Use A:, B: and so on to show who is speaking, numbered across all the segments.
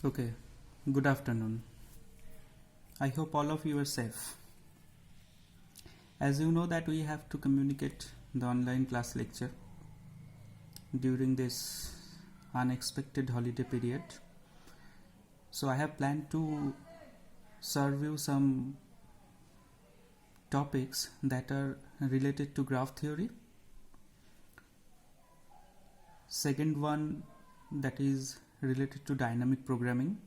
A: Okay, good afternoon. I hope all of you are safe. As you know that we have to communicate the online class lecture during this unexpected holiday period. So I have planned to serve you some topics that are related to graph theory. Second one that is related to dynamic programming,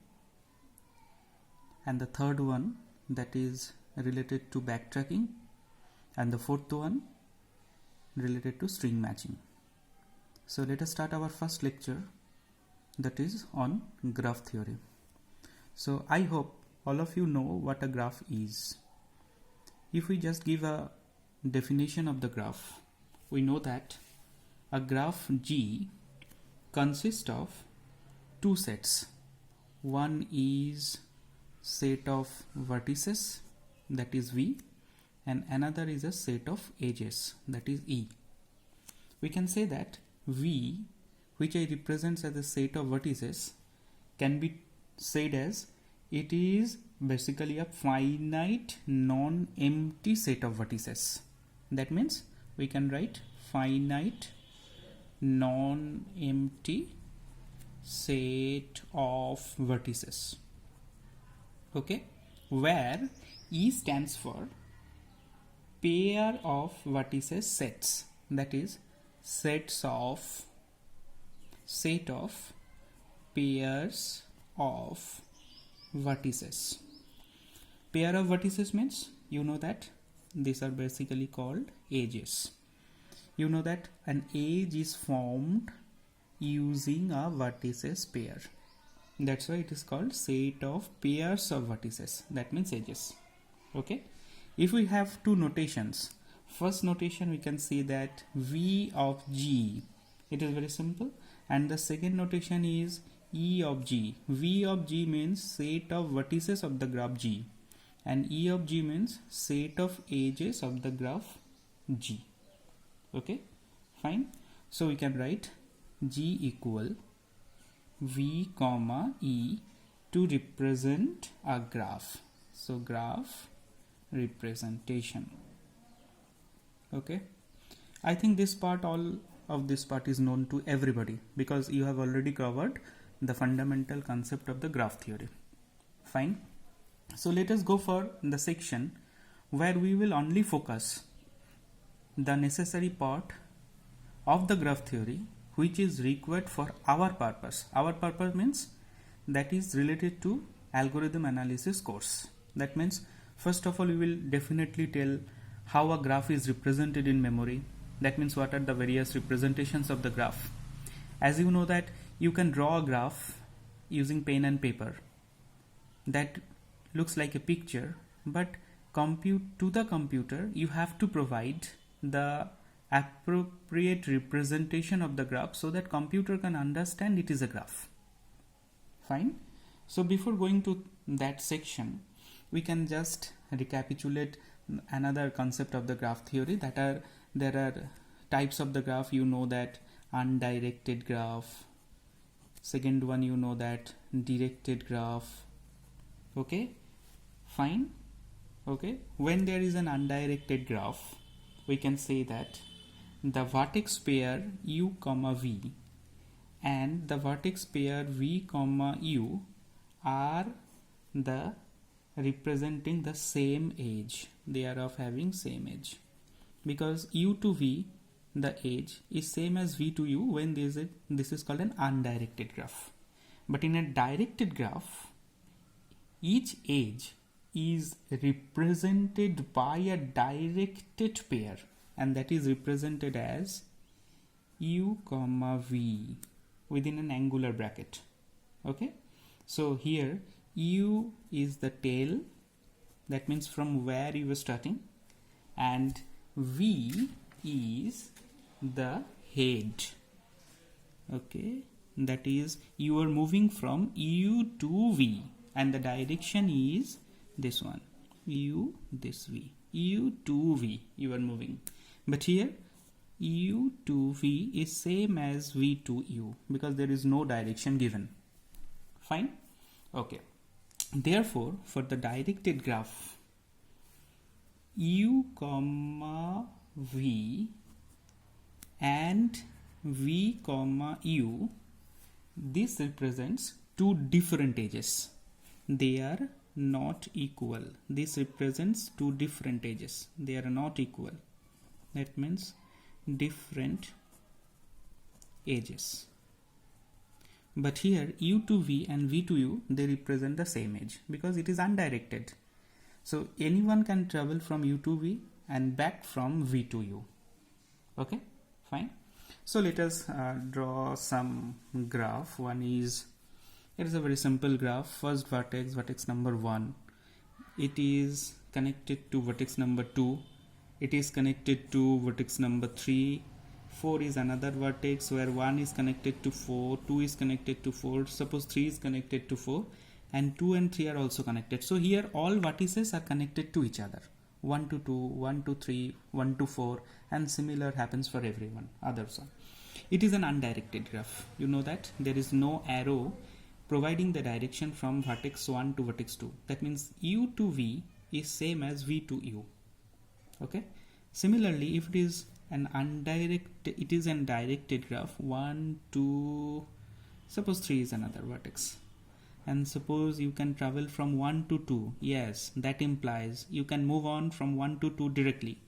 A: and the third one that is related to backtracking, and the fourth one related to string matching. So let us start our first lecture, that is on graph theory. So I hope all of you know what a graph is. If we just give a definition of the graph, we know that a graph G consists of two sets. One is set of vertices, that is V, and another is a set of edges, that is E. We can say that V, which I represents as a set of vertices, can be said as it is basically a finite non-empty set of vertices. That means we can write finite non-empty set of vertices. Okay, where E stands for pair of vertices sets, that is set of pairs of vertices. Pair of vertices means you know that these are basically called edges. You know that an edge is formed using a vertices pair. That's why it is called set of pairs of vertices. That means edges. Okay. If we have two notations, first notation we can say that V of G. It is very simple. And the second notation is E of G. V of G means set of vertices of the graph G, and E of G means set of edges of the graph G. Okay, fine. So we can write G equal V comma E to represent a graph. So graph representation. Okay, I think this part, all of this part is known to everybody because you have already covered the fundamental concept of the graph theory. Fine. So let us go for the section where we will only focus the necessary part of the graph theory which is required for our purpose. Our purpose means that is related to algorithm analysis course. That means first of all we will definitely tell how a graph is represented in memory. That means what are the various representations of the graph. As you know that you can draw a graph using pen and paper that looks like a picture, but to the computer you have to provide the appropriate representation of the graph so that computer can understand it is a graph. Fine. So before going to that section, we can just recapitulate another concept of the graph theory. There are types of the graph. You know that undirected graph. Second one, you know that directed graph. Okay, fine. Okay, when there is an undirected graph, we can say that the vertex pair u comma v and the vertex pair v comma u are the representing the same edge. They are of having same edge because u to v, the edge, is same as v to u when this is called an undirected graph. But in a directed graph, each edge is represented by a directed pair, and that is represented as u comma v within an angular bracket. Okay, so here u is the tail, that means from where you are starting, and v is the head. Okay, that is you are moving from u to v, and the direction is this one, u this v, u to v you are moving. But here u to v is same as v to u because there is no direction given. Fine. Okay, therefore for the directed graph u comma v and v comma u, this represents two different edges. They are not equal. This represents two different edges. They are not equal. That means different edges. But here u to v and v to u, they represent the same edge because it is undirected. So anyone can travel from u to v and back from v to u. Okay, fine. So let us draw some graph. It is a very simple graph. First vertex, vertex number 1, it is connected to vertex number 2, it is connected to vertex number 3, 4 is another vertex where 1 is connected to 4, 2 is connected to 4, suppose 3 is connected to 4, and 2 and 3 are also connected. So here all vertices are connected to each other. 1 to 2, 1 to 3, 1 to 4, and similar happens for everyone, others one. It is an undirected graph. You know that there is no arrow providing the direction from vertex 1 to vertex 2. That means u to v is same as v to u. Okay. Similarly, if it is an directed graph. 1, 2, suppose 3 is another vertex. And suppose you can travel from 1 to 2. Yes, that implies you can move on from 1 to 2 directly.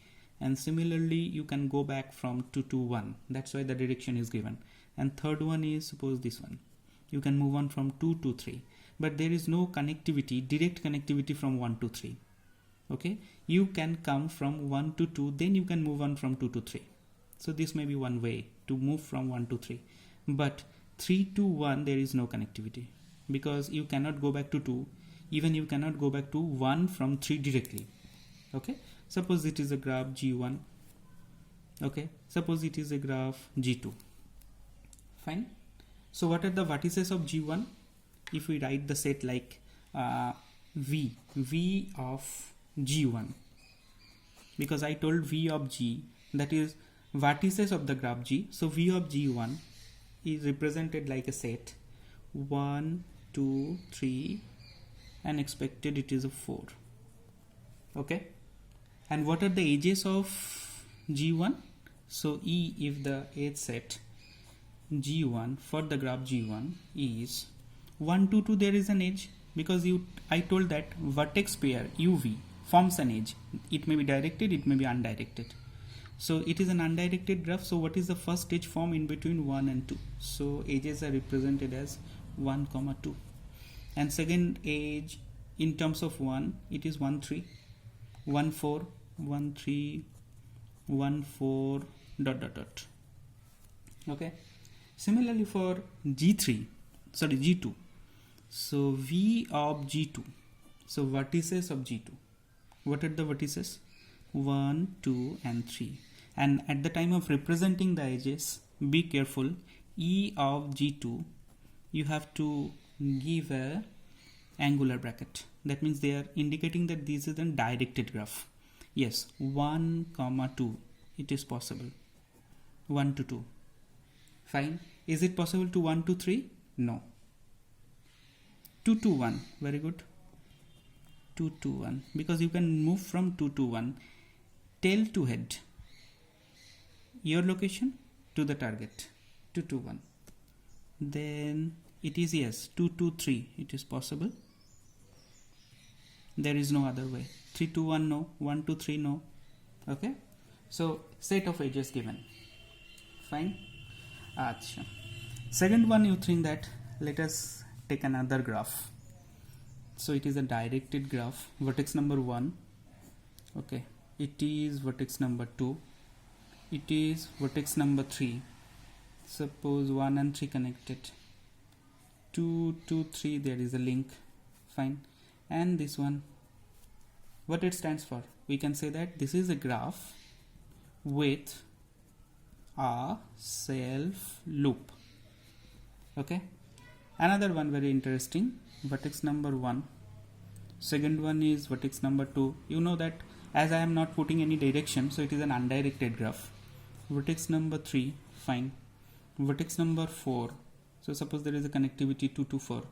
A: And similarly, you can go back from 2 to 1. That's why the direction is given. And third one is, suppose this one. You can move on from 2 to 3. But there is no connectivity, direct connectivity from 1 to 3. Okay, you can come from 1 to 2, then you can move on from 2 to 3. So this may be one way to move from 1 to 3. But 3 to 1, there is no connectivity. Because you cannot go back to 2, even you cannot go back to 1 from 3 directly. Okay, suppose it is a graph G1. Okay, suppose it is a graph G2. Fine. So what are the vertices of G1? If we write the set like V of G1, because I told V of G, that is vertices of the graph G. So V of G1 is represented like a set 1, 2, 3, and expected it is a 4. Okay, and what are the edges of G1? So E, if the edge set G1 for the graph G1 is 1 to 2, there is an edge, because I told that vertex pair UV forms an edge. It may be directed, it may be undirected. So it is an undirected graph. So what is the first edge form in between 1 and 2? So edges are represented as 1, 2. And second edge in terms of 1, it is 1, 3, 1, 4, 1, 3, 1, 4, dot, dot, dot. Okay. Similarly for G2. So V of G2. So vertices of G2. What are the vertices? 1, 2, and 3. And at the time of representing the edges, be careful. E of G2, you have to give a angular bracket. That means they are indicating that this is a directed graph. Yes, 1, 2. It is possible. 1 to 2. Fine. Is it possible to 1 to 3? No. 2 to 1. Very good. 2 to 1. Because you can move from 2 to 1. Tail to head. Your location to the target. 2 to 1. Then it is, yes, 2 to 3. It is possible. There is no other way. 3 to 1, no. 1 to 3, no. Okay. So set of edges given. Fine. Achha. Second one, you think that let us take another graph. So it is a directed graph. Vertex number 1. Okay. It is vertex number 2. It is vertex number 3. Suppose 1 and 3 connected. 2 to 3, there is a link. Fine. And this one, what it stands for? We can say that this is a graph with a self loop. Okay. Another one very interesting, vertex number 1. Second one is vertex number 2. You know that as I am not putting any direction, so it is an undirected graph. Vertex number 3, fine. Vertex number 4. So suppose there is a connectivity 2 to 4.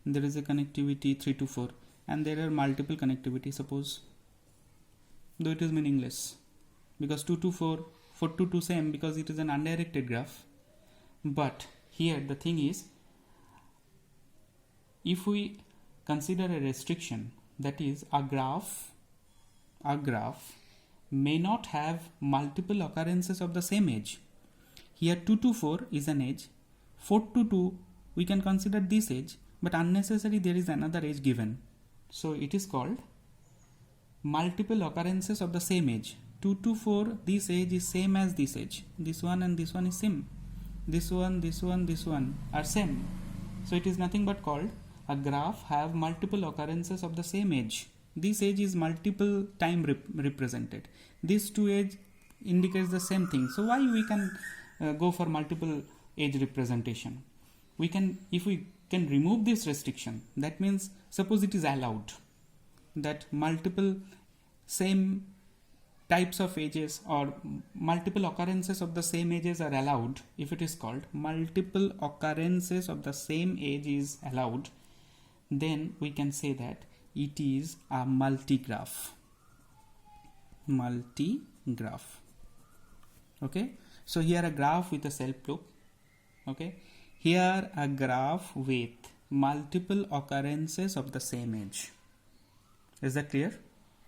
A: there is a connectivity 3 to 4, and there are multiple connectivity, suppose, though it is meaningless, because 2 to 4, 4 to 2 same, because it is an undirected graph. But here the thing is, if we consider a restriction, that is a graph may not have multiple occurrences of the same edge. Here 2 to 4 is an edge, 4 to 2 we can consider this edge, but unnecessarily there is another edge given. So it is called multiple occurrences of the same edge. 2 to 4, this edge is same as this edge. This one and this one is same. This one are same. So it is nothing but called a graph have multiple occurrences of the same edge. This edge is multiple time represented. These two edge indicates the same thing. So why we can go for multiple edge representation? We can, if we can remove this restriction, that means suppose it is allowed that multiple same types of edges or multiple occurrences of the same edges are allowed. If it is called multiple occurrences of the same edge is allowed, then we can say that it is a multigraph. Okay, so here a graph with a self loop. Okay, here a graph with multiple occurrences of the same edge. Is that clear?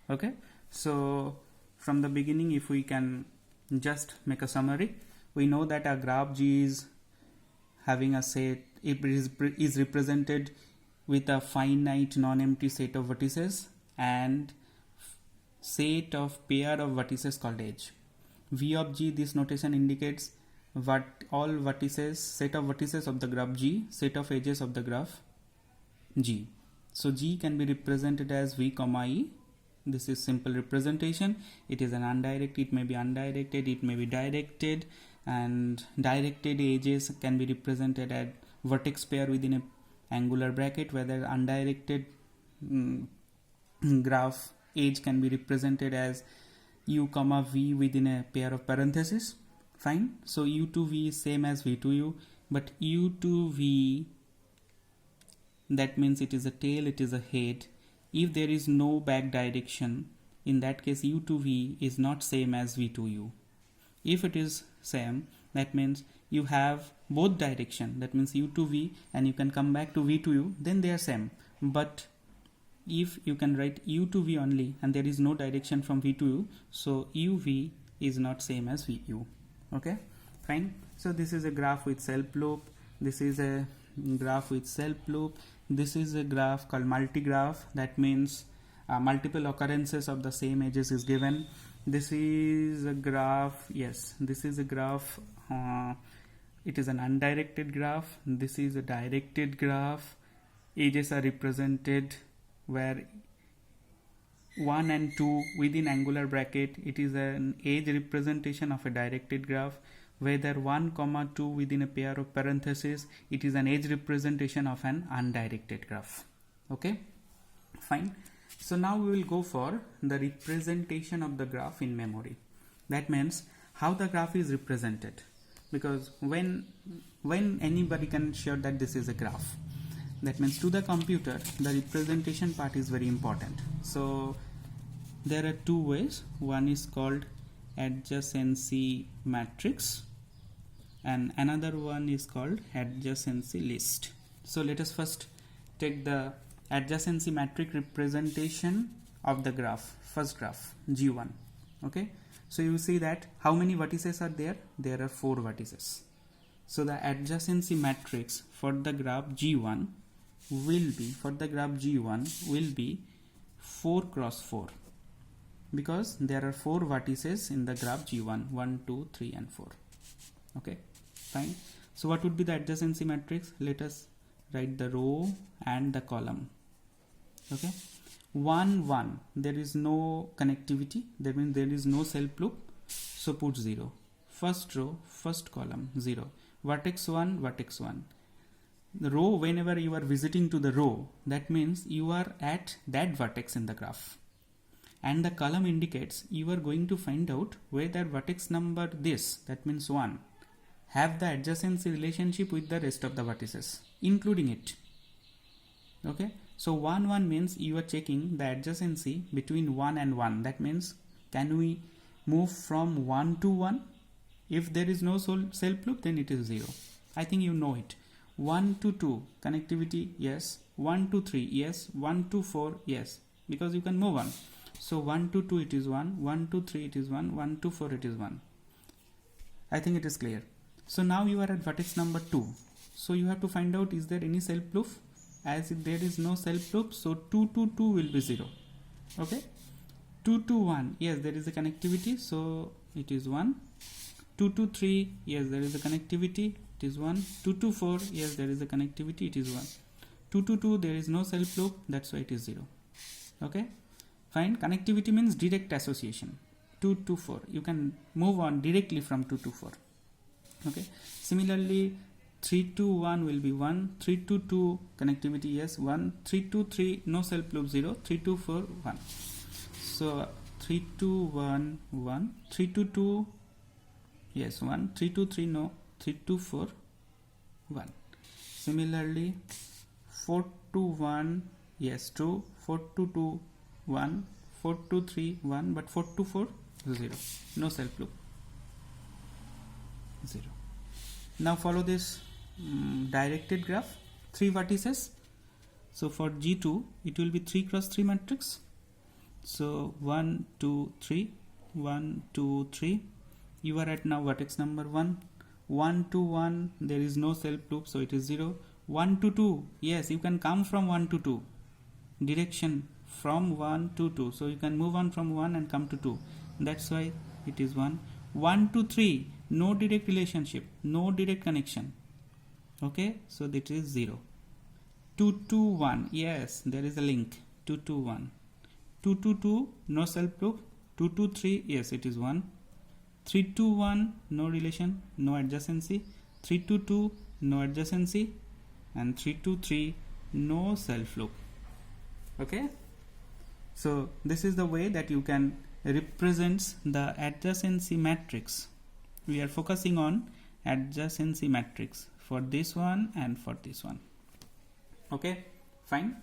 A: Okay, so from the beginning, if we can just make a summary, we know that a graph G is having a set, it is represented with a finite non-empty set of vertices and set of pair of vertices called edge. V of G, this notation indicates what all vertices, set of vertices of the graph G, set of edges of the graph G. So G can be represented as V comma E. This is simple representation. It is an undirected, it may be undirected, it may be directed, and directed edges can be represented as vertex pair within a angular bracket, whether undirected graph edge can be represented as U comma V within a pair of parentheses. Fine. So U to V is same as V to U, but U to V, that means it is a tail, it is a head. If there is no back direction, in that case U to V is not same as V to U. If it is same, that means you have both direction, that means U to V, and you can come back to V to U, then they are same. But if you can write U to V only and there is no direction from V to U, so UV is not same as VU. Okay, fine. So this is a graph with self loop. This is a graph with self loop. This is a graph called multigraph. That means multiple occurrences of the same edges is given. This is a graph. Yes, this is a graph. It is an undirected graph. This is a directed graph. Edges are represented where 1 and 2 within angular bracket. It is an edge representation of a directed graph. Whether 1 comma 2 within a pair of parentheses, it is an edge representation of an undirected graph. Okay, fine. So now we will go for the representation of the graph in memory. That means how the graph is represented, because when anybody can show that this is a graph, that means to the computer the representation part is very important. So there are two ways. One is called adjacency matrix and another one is called adjacency list. So let us first take the adjacency matrix representation of the graph, first graph G1. Okay, so you see that how many vertices are there? There are 4 vertices. So the adjacency matrix for the graph G1 will be 4 cross 4, because there are 4 vertices in the graph G1, 1, 2, 3 and 4. Okay, fine. So what would be the adjacency matrix? Let us write the row and the column. Okay, 1, 1, there is no connectivity, that means there is no self loop, so put 0. First row, first column, 0. Vertex 1, vertex 1. The row, whenever you are visiting to the row, that means you are at that vertex in the graph. And the column indicates you are going to find out whether vertex number this, that means 1, have the adjacency relationship with the rest of the vertices, including it. Okay, so 1 1 means you are checking the adjacency between 1 and 1. That means, can we move from 1 to 1? If there is no self loop, then it is 0. I think you know it. 1 to 2 connectivity, yes. 1 to 3, yes. 1 to 4, yes, because you can move on. So 1 to 2 it is 1, 1 to 3 it is 1, 1 to 4 it is 1. I think it is clear. So now you are at vertex number 2. So you have to find out, is there any self loop? As if there is no self loop, so 2 to 2 will be 0. Okay, 2 to 1, yes, there is a connectivity, so it is 1. 2 to 3, yes, there is a connectivity, it is 1. 2 to 4, yes, there is a connectivity, it is 1. 2 to 2, there is no self loop, that's why it is 0. Okay, fine. Connectivity means direct association. 2 to 4, you can move on directly from 2 to 4. Okay, similarly 3 to 1 will be 1. 3 to 2 connectivity, yes, 1. 3 to 3 no self loop, 0. 3 to 4 1. So 3 to 1 1. 3 to 2, yes, 1. 3 to 3 no. 3 to 4 1. Similarly 4 to 1, yes, 2. 4 to 2 1. 4 to 3 1, but 4 to 4 0. No self loop, 0. Now follow this directed graph, 3 vertices. So for G2 it will be 3 cross 3 matrix. So 1 2 3, 1 2 3. You are at now vertex number 1. 1 to 1, there is no self loop, so it is 0. 1 to 2, yes, you can come from 1 to 2, direction from 1 to 2, so you can move on from 1 and come to 2, that's why it is 1. 1 to 3, no direct relationship, no direct connection. Okay, so that is 0. 2 to 1, yes, there is a link. 2 to 1. 2 to 2, no self loop. 2 to 3, yes, it is 1. 3 to 1, no relation, no adjacency. 3 to 2, no adjacency. And 3 to 3, no self loop. Okay, so this is the way that you can represent the adjacency matrix. We are focusing on adjacency matrix for this one and for this one. Okay, fine.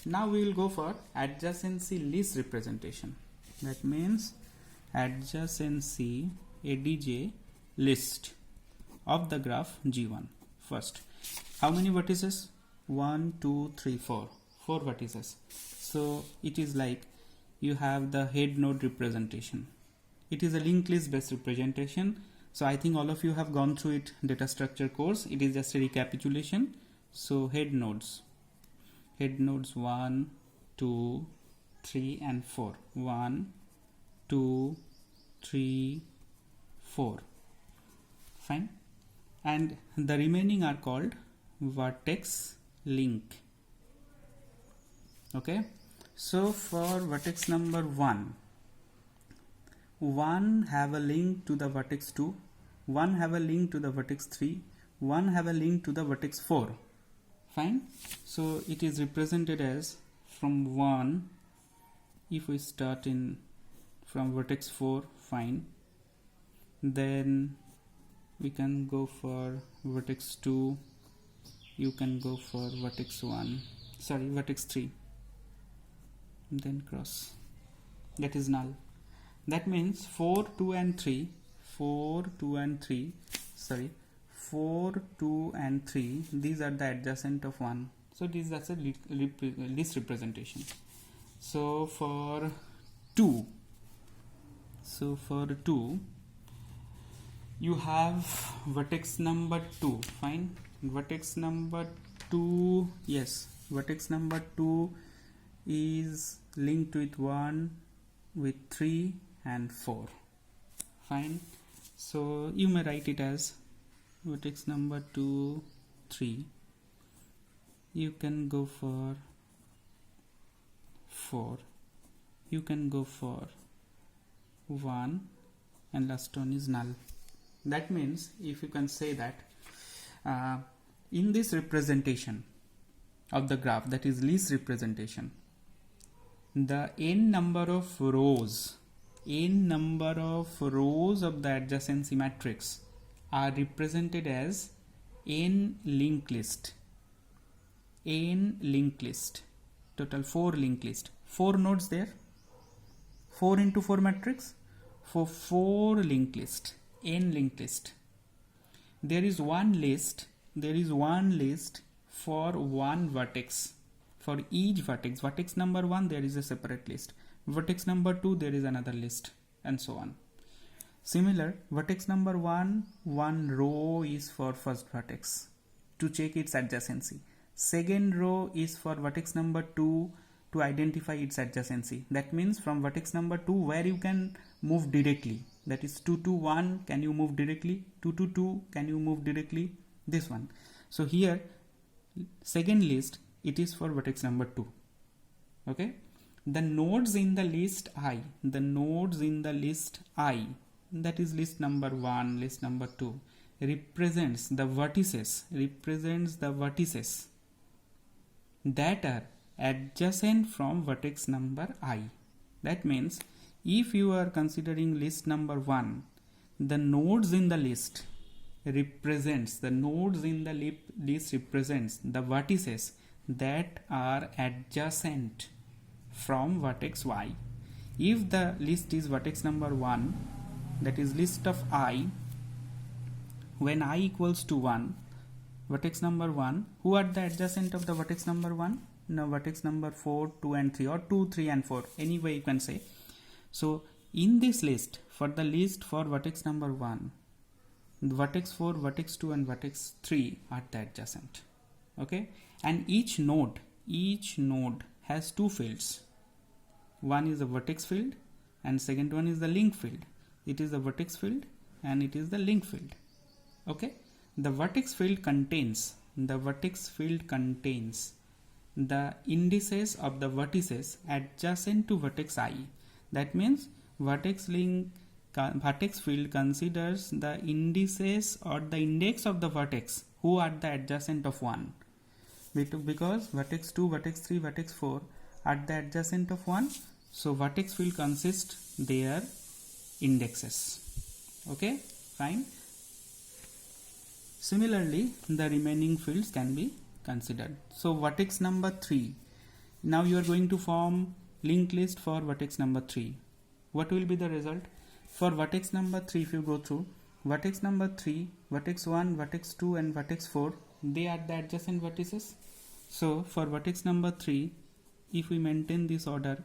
A: Now we will go for adjacency list representation. That means adjacency ADJ list of the graph G1. First, how many vertices? 1 2 3 4. 4 vertices. So it is like you have the head node representation. It is a linked list based representation. So I think all of you have gone through it, data structure course. It is just a recapitulation. So head nodes 1 2 3 and 4. 1 2 3 4. Fine. And the remaining are called vertex link. Okay, so for vertex number 1 have a link to the vertex 2, 1 have a link to the vertex 3, 1 have a link to the vertex 4. Fine. So it is represented as from 1, if we start in from vertex 4, fine, then we can go for vertex 2, you can go for vertex 3, then cross, that is null. That means 4 2 and 3, 4 2 and 3, these are the adjacent of 1. So this is a list representation. So for 2, you have vertex number 2. Fine. Vertex number 2, yes, vertex number 2 is linked with 1, with 3 and 4. Fine. So you may write it as vertex number 2 3. You can go for 4, you can go for 1, and last one is null. That means, if you can say that in this representation of the graph, that is list representation, the n number of rows of the adjacency matrix are represented as n linked list. n linked list, total 4 linked list, 4 nodes there, 4 into 4 matrix, for 4 linked list, n linked list. There is one list for one vertex. For each vertex, vertex number 1 there is a separate list, vertex number 2 there is another list, and so on. Similar, vertex number 1, one row is for first vertex to check its adjacency. Second row is for vertex number 2 to identify its adjacency. That means from vertex number 2 where you can move directly. That is 2 to 1, can you move directly? 2 to 2, can you move directly? This one. So here, second list, it is for vertex number 2. Okay. The nodes in the list I, that is list number 1, list number 2, represents the vertices that are adjacent from vertex number I. That means if you are considering list number 1, the nodes in the list represents the vertices that are adjacent from vertex Y. If the list is vertex number 1, that is list of I, when I equals to 1, vertex number 1, who are the adjacent of the vertex number 1? Now vertex number 4, 2 and 3, or 2, 3 and 4, any way you can say. So in this list, for the list for vertex number 1, vertex 4, vertex 2 and vertex 3 are the adjacent. Okay, and each node has two fields. One is the vertex field and second one is the link field. It is the vertex field and it is the link field. Okay, the vertex field contains the indices of the vertices adjacent to vertex I. That means vertex field considers the indices or the index of the vertex who are the adjacent of 1. Because vertex 2, vertex 3, vertex 4 are the adjacent of 1. So vertex field consists their indexes. Okay, fine. Similarly, the remaining fields can be considered. So vertex number 3. Now you are going to form linked list for vertex number 3. What will be the result? For vertex number 3, if you go through, vertex number 3, vertex 1, vertex 2 and vertex 4, they are the adjacent vertices. So for vertex number 3, if we maintain this order,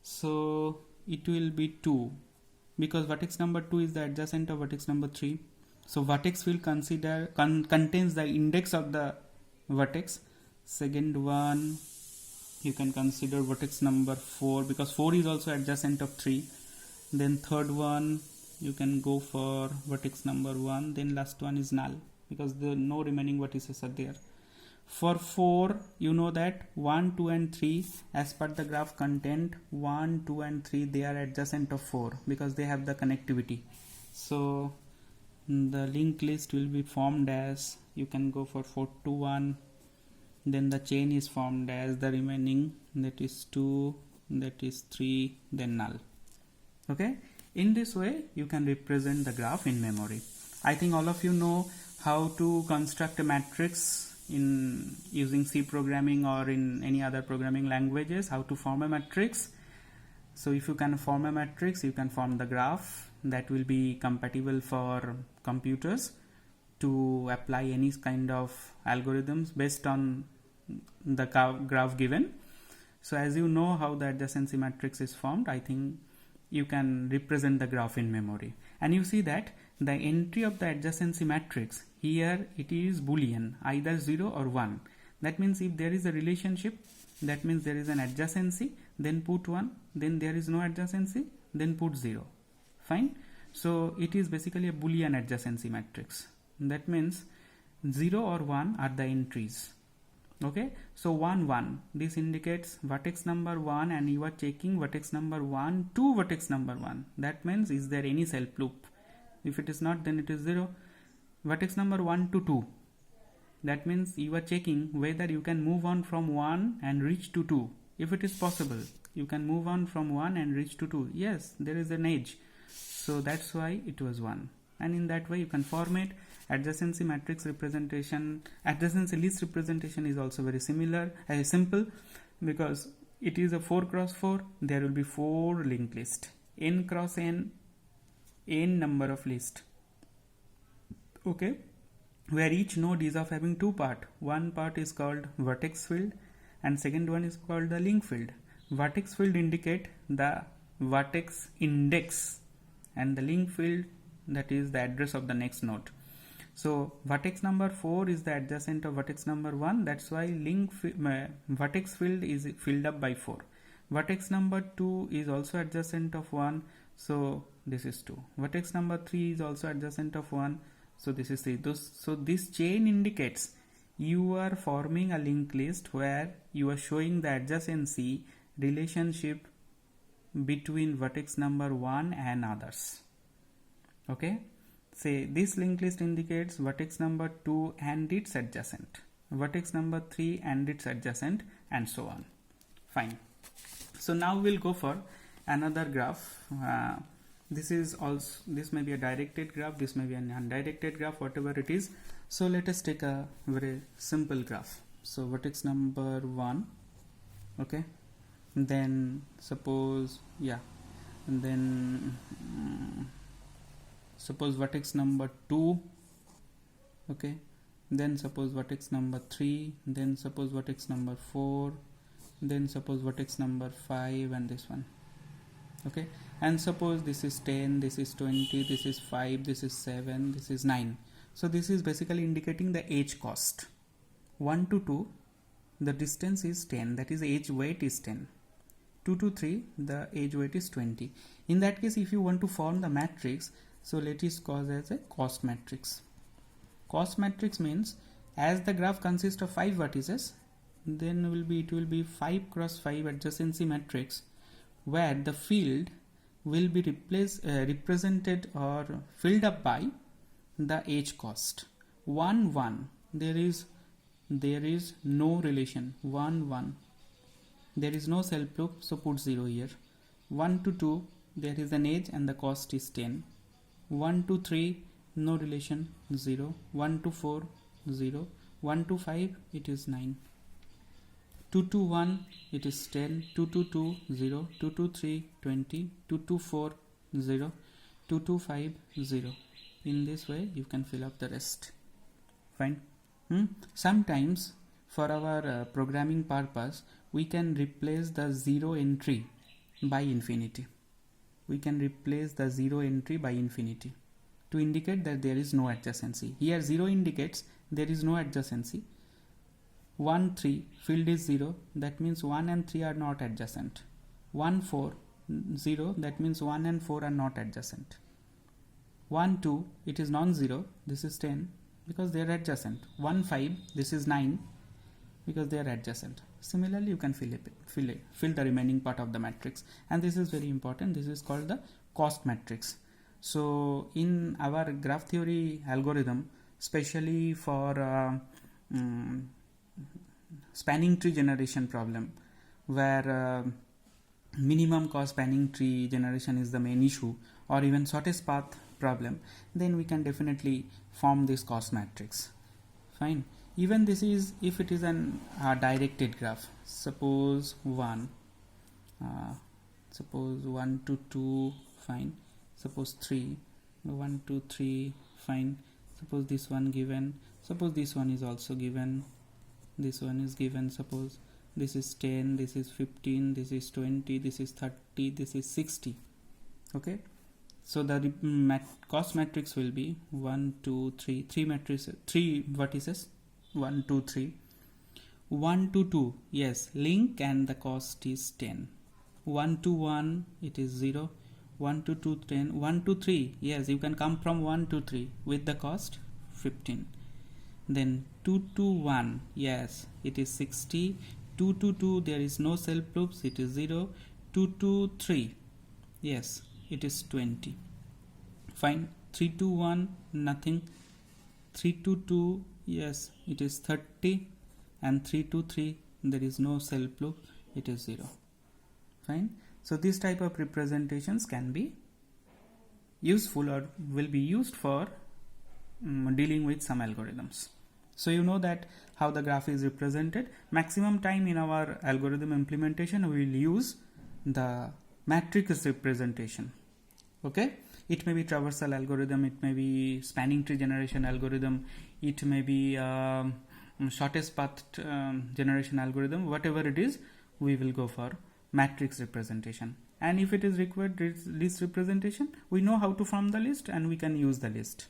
A: so it will be 2, because vertex number 2 is the adjacent of vertex number 3. So vertex field contains the index of the vertex. Second one, you can consider vertex number 4, because 4 is also adjacent of 3. Then third one, you can go for vertex number 1. Then last one is null, because no remaining vertices are there. For 4, you know that 1, 2 and 3, as per the graph content, 1, 2 and 3, they are adjacent of 4 because they have the connectivity. So the linked list will be formed as, you can go for 4 to 1, then the chain is formed as the remaining, that is 2, that is 3, then null. Okay, in this way you can represent the graph in memory. I think all of you know how to construct a matrix in using C programming or in any other programming languages, how to form a matrix. So if you can form a matrix, you can form the graph that will be compatible for computers to apply any kind of algorithms based on the graph given. So as you know how the adjacency matrix is formed, I think you can represent the graph in memory. And you see that the entry of the adjacency matrix, here it is Boolean, either 0 or 1. That means if there is a relationship, that means there is an adjacency, then put 1, then there is no adjacency, then put 0. Fine. So it is basically a Boolean adjacency matrix. That means 0 or 1 are the entries. Okay, so 1, 1, this indicates vertex number 1 and you are checking vertex number 1 to vertex number 1. That means is there any self loop? If it is not, then it is 0. Vertex number 1 to 2. That means you are checking whether you can move on from 1 and reach to 2. If it is possible, you can move on from 1 and reach to 2. Yes, there is an edge. So that's why it was 1. And in that way you can form it. Adjacency matrix representation, adjacency list representation is also very similar, simple, because it is a 4 cross 4. There will be 4 linked list, n cross n number of list. Okay, where each node is of having 2 part. One part is called vertex field and second one is called the link field. Vertex field indicate the vertex index and the link field, that is the address of the next node. So vertex number 4 is the adjacent of vertex number 1. That's why vertex field is filled up by 4. Vertex number 2 is also adjacent of 1. So this is 2. Vertex number 3 is also adjacent of 1. So this is 3. So this chain indicates you are forming a linked list where you are showing the adjacency relationship between vertex number 1 and others. Okay. Say this linked list indicates vertex number 2 and its adjacent, vertex number 3 and its adjacent, and so on. Fine. So now we'll go for another graph. This may be a directed graph, this may be an undirected graph, whatever it is. So let us take a very simple graph. So vertex number 1, okay, then suppose suppose vertex number 2, okay, then suppose vertex number 3, then suppose vertex number 4, then suppose vertex number 5, and this one, okay, and suppose this is 10, this is 20, this is 5, this is 7, this is 9. So this is basically indicating the age cost. 1 to 2, the distance is 10, that is age weight is 10. 2 to 3, the age weight is 20. In that case, if you want to form the matrix, so let us call as a cost matrix. Cost matrix means as the graph consists of 5 vertices, then it will be 5 cross 5 adjacency matrix, where the field will be represented or filled up by the age cost. 1 1, there is no relation. 1 1, there is no self loop, so put 0 here. 1 to 2, there is an age and the cost is 10. 1 to 3, no relation, 0. 1 to 4, 0. 1 to 5, it is 9. 2 to 1, it is 10. 2 to 2, 0. 2 to 3, 20. 2 to 4, 0. 2 to 5, 0. In this way, you can fill up the rest. Fine. Sometimes, for our programming purpose, we can replace the 0 entry by infinity. We can replace the 0 entry by infinity to indicate that there is no adjacency. Here 0 indicates there is no adjacency. 1 3, field is 0, that means 1 and 3 are not adjacent. 1 4, 0, that means 1 and 4 are not adjacent. 1 2, it is non-zero, this is 10 because they are adjacent. 1 5, this is 9 because they are adjacent. Similarly, you can fill the remaining part of the matrix, and this is very important. This is called the cost matrix. So in our graph theory algorithm, especially for spanning tree generation problem, where minimum cost spanning tree generation is the main issue, or even shortest path problem, then we can definitely form this cost matrix. Fine. Even this is if it is an directed graph. Suppose 1 to 2, fine. Suppose 3, 1 to 3, fine. Suppose this one given. Suppose this one is also given. This one is given. Suppose this is 10, this is 15, this is 20, this is 30, this is 60. Okay. So the cost matrix will be 1 2 3, 3 vertices. 1 2 3. 1 to 2, yes, link, and the cost is 10. 1 to 1, it is 0. 1 to 2, 10. 1 to 3, yes, you can come from 1 to 3 with the cost 15. Then 2 to 1, yes, it is 60. 2 to 2, there is no self loops, it is 0. 2 to 3, yes, it is 20. Fine. 3 to 1, nothing. 3 to 2, yes, it is 30, and 3 to 3, there is no self loop, it is 0. Fine. So this type of representations can be useful or will be used for dealing with some algorithms. So you know that how the graph is represented. Maximum time in our algorithm implementation we will use the matrix representation. Okay, it may be traversal algorithm, it may be spanning tree generation algorithm, it may be shortest path generation algorithm. Whatever it is, we will go for matrix representation. And if it is required list representation, we know how to form the list and we can use the list.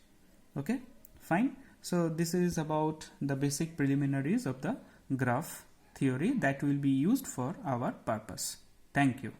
A: Okay, fine. So this is about the basic preliminaries of the graph theory that will be used for our purpose. Thank you.